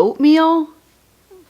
oatmeal?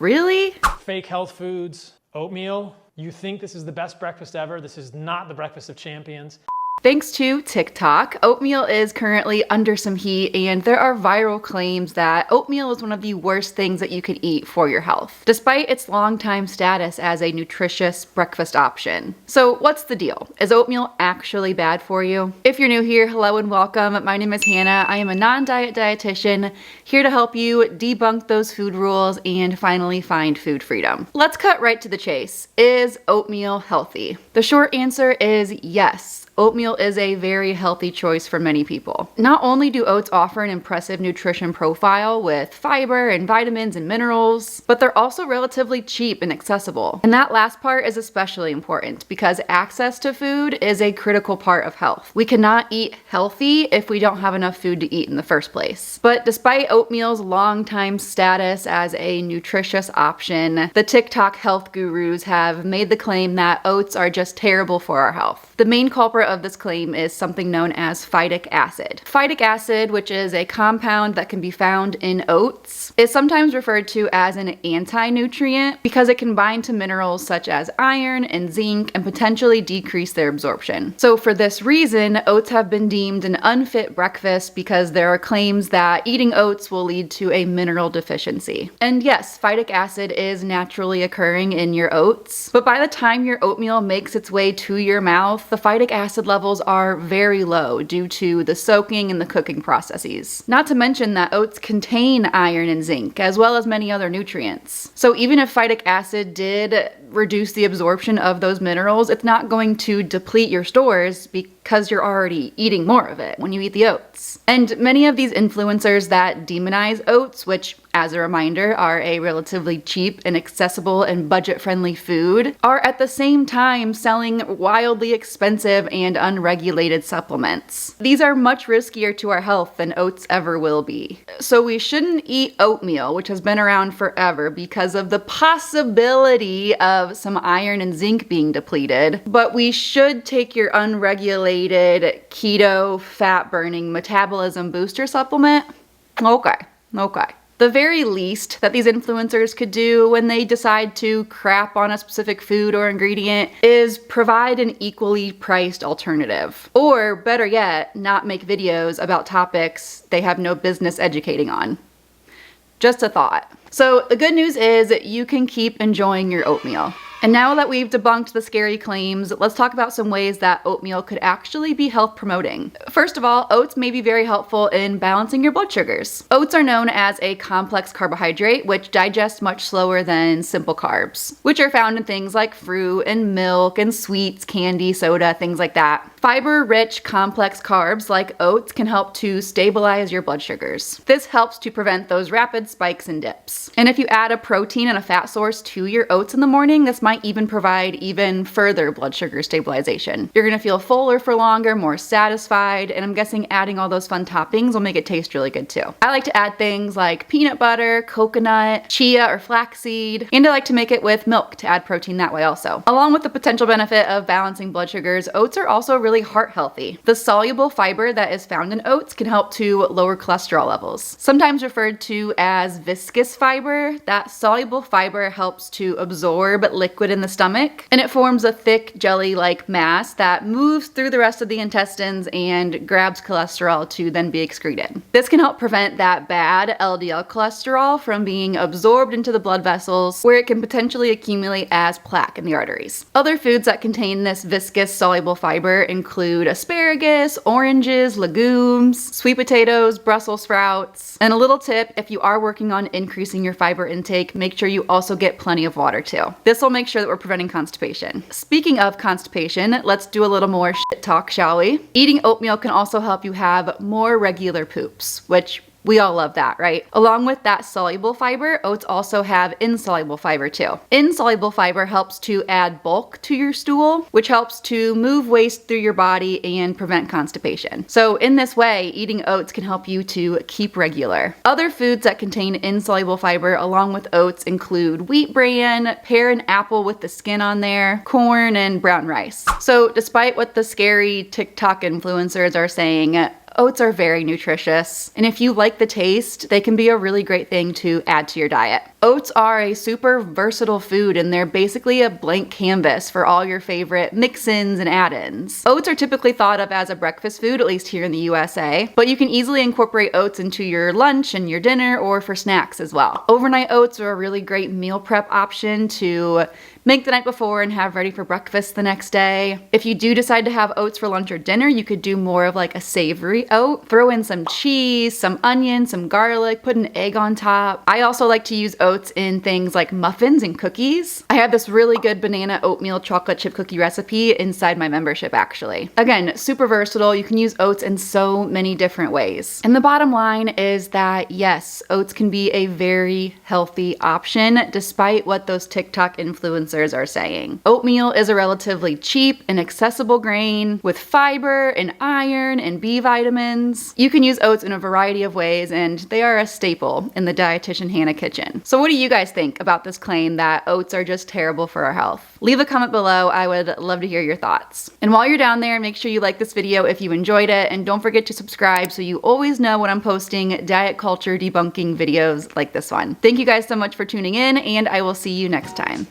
Really? Fake health foods, oatmeal. You think this is the best breakfast ever? This is not the breakfast of champions. Thanks to TikTok, oatmeal is currently under some heat, and there are viral claims that oatmeal is one of the worst things that you could eat for your health, despite its longtime status as a nutritious breakfast option. So what's the deal? Is oatmeal actually bad for you? If you're new here, hello and welcome. My name is Hannah. I am a non-diet dietitian here to help you debunk those food rules and finally find food freedom. Let's cut right to the chase. Is oatmeal healthy? The short answer is yes. Oatmeal is a very healthy choice for many people. Not only do oats offer an impressive nutrition profile with fiber and vitamins and minerals, but they're also relatively cheap and accessible. And that last part is especially important because access to food is a critical part of health. We cannot eat healthy if we don't have enough food to eat in the first place. But despite oatmeal's longtime status as a nutritious option, the TikTok health gurus have made the claim that oats are just terrible for our health. The main culprit of this claim is something known as phytic acid. Phytic acid, which is a compound that can be found in oats, is sometimes referred to as an anti-nutrient because it can bind to minerals such as iron and zinc and potentially decrease their absorption. So for this reason, oats have been deemed an unfit breakfast because there are claims that eating oats will lead to a mineral deficiency. And yes, phytic acid is naturally occurring in your oats, but by the time your oatmeal makes its way to your mouth, the phytic acid levels are very low due to the soaking and the cooking processes. Not to mention that oats contain iron and zinc, as well as many other nutrients. So even if phytic acid did reduce the absorption of those minerals, it's not going to deplete your stores because you're already eating more of it when you eat the oats. And many of these influencers that demonize oats, which as a reminder are a relatively cheap and accessible and budget-friendly food, are at the same time selling wildly expensive and unregulated supplements. These are much riskier to our health than oats ever will be. So we shouldn't eat oatmeal, which has been around forever, because of the possibility of some iron and zinc being depleted, but we should take your unregulated keto fat-burning metabolism booster supplement. Okay. The very least that these influencers could do when they decide to crap on a specific food or ingredient is provide an equally priced alternative. Or better yet, not make videos about topics they have no business educating on. Just a thought. So the good news is you can keep enjoying your oatmeal. And now that we've debunked the scary claims, let's talk about some ways that oatmeal could actually be health promoting. First of all, oats may be very helpful in balancing your blood sugars. Oats are known as a complex carbohydrate, which digests much slower than simple carbs, which are found in things like fruit and milk and sweets, candy, soda, things like that. Fiber-rich complex carbs like oats can help to stabilize your blood sugars. This helps to prevent those rapid spikes and dips. And if you add a protein and a fat source to your oats in the morning, this might even provide even further blood sugar stabilization. You're gonna feel fuller for longer, more satisfied, and I'm guessing adding all those fun toppings will make it taste really good too. I like to add things like peanut butter, coconut, chia or flaxseed, and I like to make it with milk to add protein that way also. Along with the potential benefit of balancing blood sugars, oats are also really heart healthy. The soluble fiber that is found in oats can help to lower cholesterol levels. Sometimes referred to as viscous fiber, that soluble fiber helps to absorb liquid in the stomach, and it forms a thick jelly-like mass that moves through the rest of the intestines and grabs cholesterol to then be excreted. This can help prevent that bad LDL cholesterol from being absorbed into the blood vessels, where it can potentially accumulate as plaque in the arteries. Other foods that contain this viscous soluble fiber include asparagus, oranges, legumes, sweet potatoes, Brussels sprouts. And a little tip, if you are working on increasing your fiber intake, make sure you also get plenty of water too. This will make sure that we're preventing constipation. Speaking of constipation, let's do a little more shit talk, shall we? Eating oatmeal can also help you have more regular poops, which we all love that, right? Along with that soluble fiber, oats also have insoluble fiber too. Insoluble fiber helps to add bulk to your stool, which helps to move waste through your body and prevent constipation. So in this way, eating oats can help you to keep regular. Other foods that contain insoluble fiber along with oats include wheat bran, pear and apple with the skin on there, corn, and brown rice. So despite what the scary TikTok influencers are saying, Oats are very nutritious, and if you like the taste, they can be a really great thing to add to your diet. Oats are a super versatile food, and they're basically a blank canvas for all your favorite mix-ins and add-ins. Oats are typically thought of as a breakfast food, at least here in the USA, but you can easily incorporate oats into your lunch and your dinner or for snacks as well. Overnight oats are a really great meal prep option to make the night before and have ready for breakfast the next day. If you do decide to have oats for lunch or dinner, you could do more of like a savory oat. Throw in some cheese, some onion, some garlic, put an egg on top. I also like to use oats in things like muffins and cookies. I have this really good banana oatmeal chocolate chip cookie recipe inside my membership actually. Again, super versatile. You can use oats in so many different ways. And the bottom line is that yes, oats can be a very healthy option despite what those TikTok influencers are saying. Oatmeal is a relatively cheap and accessible grain with fiber and iron and B vitamins. You can use oats in a variety of ways, and they are a staple in the Dietitian Hannah kitchen. So what do you guys think about this claim that oats are just terrible for our health? Leave a comment below. I would love to hear your thoughts. And while you're down there, make sure you like this video if you enjoyed it, and don't forget to subscribe so you always know when I'm posting diet culture debunking videos like this one. Thank you guys so much for tuning in, and I will see you next time.